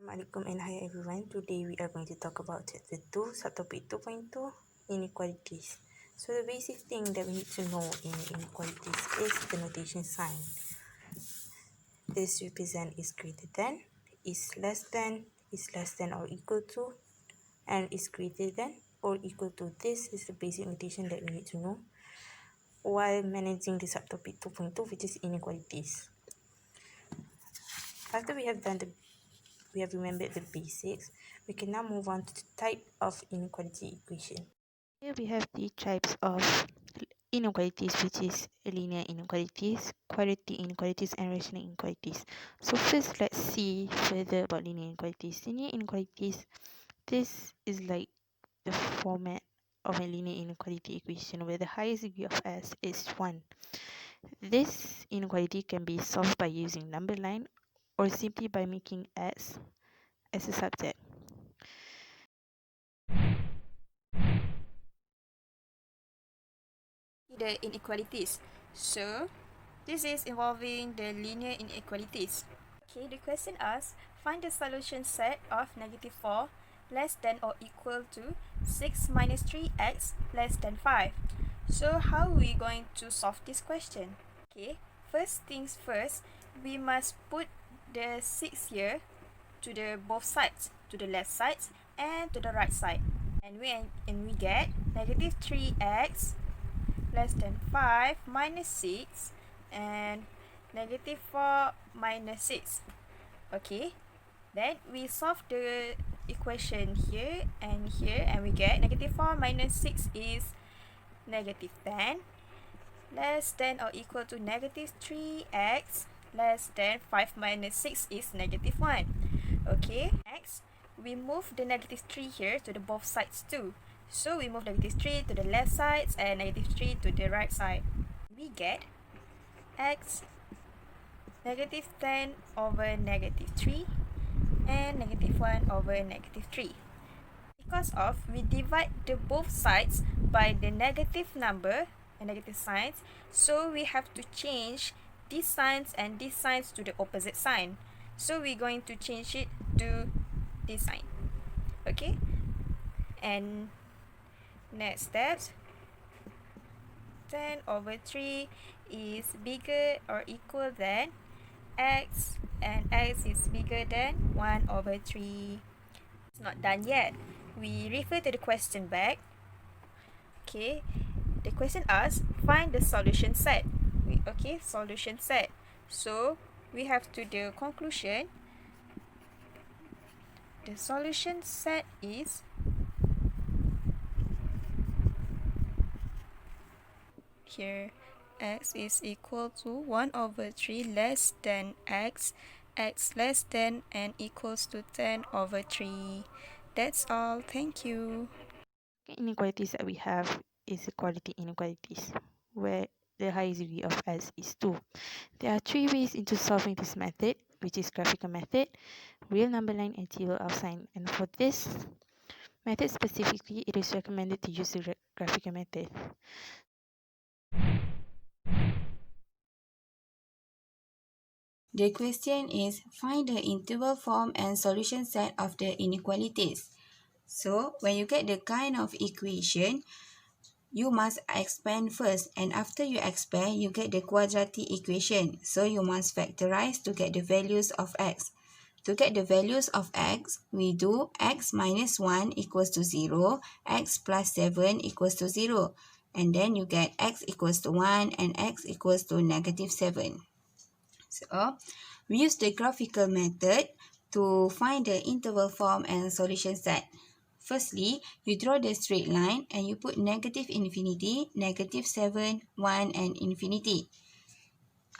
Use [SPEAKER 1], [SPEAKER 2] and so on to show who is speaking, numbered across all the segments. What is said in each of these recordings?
[SPEAKER 1] Assalamualaikum and hi everyone. Today we are going to talk about chapter 2, subtopic 2.2, inequalities. So the basic thing that we need to know in inequalities is the notation sign. This represent is greater than, is less than or equal to, and is greater than or equal to. This is the basic notation that we need to know while managing the subtopic 2.2, which is inequalities. After we have remembered the basics, we can now move on to the type of inequality equation.
[SPEAKER 2] Here we have the types of inequalities, which is linear inequalities, quadratic inequalities, and rational inequalities. So first, let's see further about linear inequalities. Linear inequalities, this is like the format of a linear inequality equation where the highest degree of S is 1. This inequality can be solved by using number line or simply by making S as a subset.
[SPEAKER 3] The inequalities. So, this is involving the linear inequalities. Okay, the question asks, find the solution set of negative 4 less than or equal to 6 minus 3x less than 5. So, how are we going to solve this question? Okay, first things first, we must put the 6 here to the both sides, to the left sides and to the right side. And we get negative 3x less than 5 minus 6 and negative 4 minus 6. Okay, then we solve the equation here and we get negative 4 minus 6 is negative 10 less than or equal to negative 3x less than 5 minus 6 is negative 1. Okay, next we move the negative 3 here to the both sides too. So we move negative 3 to the left sides and negative 3 to the right side. We get x negative 10 over negative 3 and negative 1 over negative 3. Because of we divide the both sides by the negative number and negative signs, so we have to change these signs and these signs to the opposite sign. So we're going to change it to this sign. Okay, and next steps, 10 over 3 is bigger or equal than x, and x is bigger than 1 over 3. It's not done yet. We refer to the question back. Okay, the question asks, find the solution set. Okay, solution set. So we have to the conclusion. The solution set is here, x is equal to 1 over 3 less than x, x less than and equals to 10 over 3. That's all. Thank you.
[SPEAKER 2] Inequalities that we have is quadratic inequalities, where the highest degree of S is 2. There are 3 ways into solving this method, which is graphical method, real number line, and table of sign. And for this method specifically, it is recommended to use the graphical method.
[SPEAKER 4] The question is, find the interval form and solution set of the inequalities. So, when you get the kind of equation, you must expand first, and after you expand, you get the quadratic equation. So, you must factorize to get the values of x. To get the values of x, we do x minus 1 equals to 0, x plus 7 equals to 0, and then you get x equals to 1 and x equals to negative 7. So, we use the graphical method to find the interval form and solution set. Firstly, you draw the straight line and you put negative infinity, negative 7, 1 and infinity.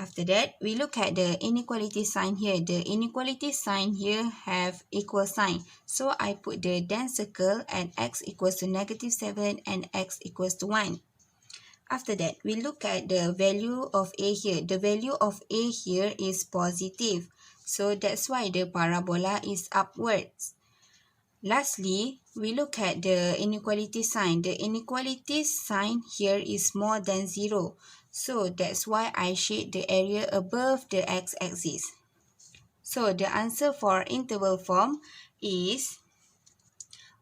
[SPEAKER 4] After that, we look at the inequality sign here. The inequality sign here have equal sign. So, I put the then circle at x equals to negative 7 and x equals to 1. After that, we look at the value of a here. The value of a here is positive. So, that's why the parabola is upwards. Lastly, we look at the inequality sign. The inequality sign here is more than 0. So, that's why I shade the area above the x-axis. So the answer for interval form is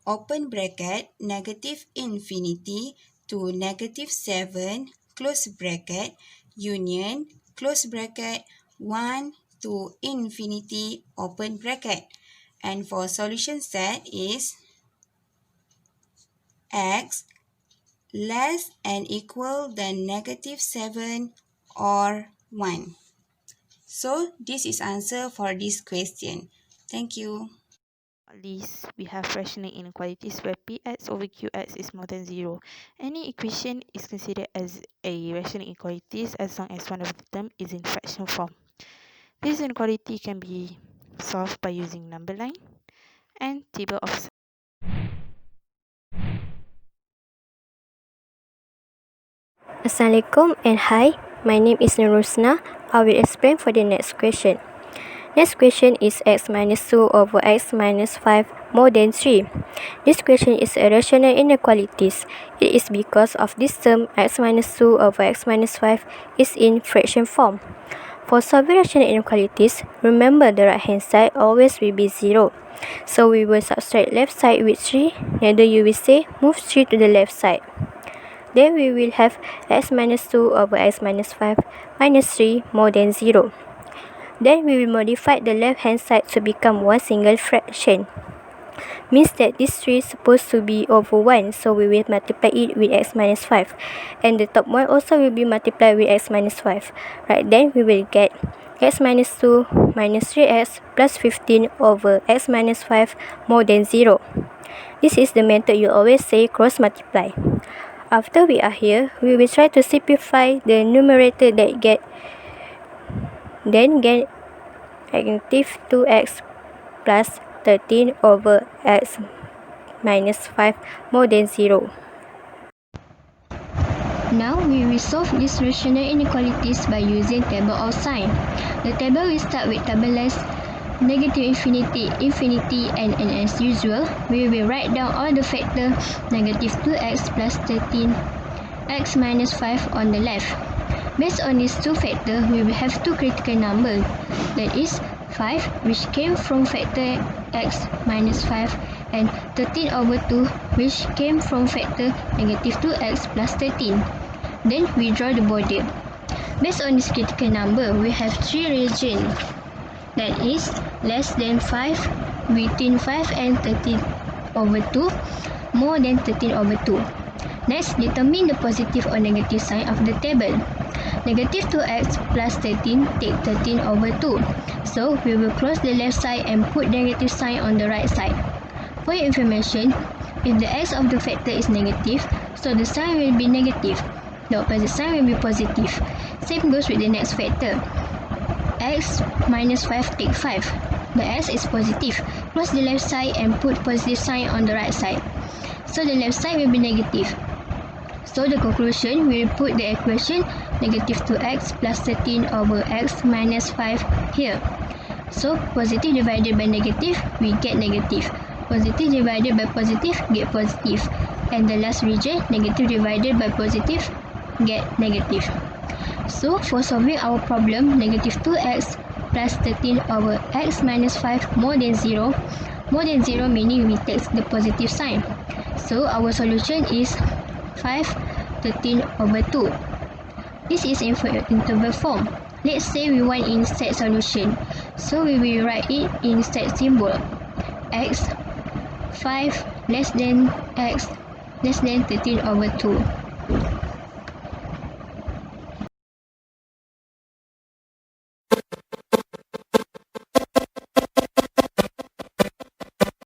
[SPEAKER 4] open bracket negative infinity to negative 7 close bracket union close bracket 1 to infinity open bracket. And for solution set is x less and equal than negative 7 or 1. So this is answer for this question. Thank you.
[SPEAKER 2] At least we have rational inequalities where px over qx is more than 0. Any equation is considered as a rational inequalities as long as one of the term is in fraction form. This inequality can be solved by using number line and table of.
[SPEAKER 5] Assalamualaikum and hi, my name is Nurusna. I will explain for the next question. Next question is x minus 2 over x minus 5 more than 3. This question is a rational inequalities. It is because of this term x minus 2 over x minus 5 is in fraction form. For solving rational inequalities, remember the right hand side always will be 0. So we will subtract left side with 3, neither you will say move 3 to the left side. Then we will have x minus 2 over x minus 5 minus 3 more than 0. Then we will modify the left hand side to become one single fraction. Means that this 3 is supposed to be over 1, so we will multiply it with x minus 5. And the top one also will be multiplied with x minus 5. Right, then we will get x minus 2 minus 3x plus 15 over x minus 5 more than 0. This is the method you always say cross multiply. After we are here, we will try to simplify the numerator that get negative 2x plus 13 over x minus 5 more than 0.
[SPEAKER 6] Now we will solve these rational inequalities by using table of sign. The table will start with tabulars negative infinity, infinity, and as usual, we will write down all the factor negative 2x plus 13 x minus 5 on the left. Based on these two factors, we will have two critical numbers, that is 5, which came from factor x minus 5, and 13 over 2, which came from factor negative 2x plus 13. Then we draw the border. Based on this critical number, we have three regions, that is less than 5, between 5 and 13 over 2, more than 13 over 2. Next, determine the positive or negative sign of the table. Negative 2x plus 13 take 13 over 2. So, we will close the left side and put negative sign on the right side. For your information, if the x of the factor is negative, so the sign will be negative. The opposite sign will be positive. Same goes with the next factor. X minus 5 take 5. The x is positive. Close the left side and put positive sign on the right side. So the left side will be negative. So the conclusion, we will put the equation negative 2x plus 13 over x minus 5 here. So positive divided by negative, we get negative. Positive divided by positive, get positive. And the last region, negative divided by positive, get negative. So for solving our problem, negative 2x plus 13 over x minus 5 more than 0. More than 0 meaning we take the positive sign. So our solution is 5, 13 over 2. This is in interval form. Let's say we want in set solution. So we will write it in set symbol. X 5 less than x less than 13 over 2.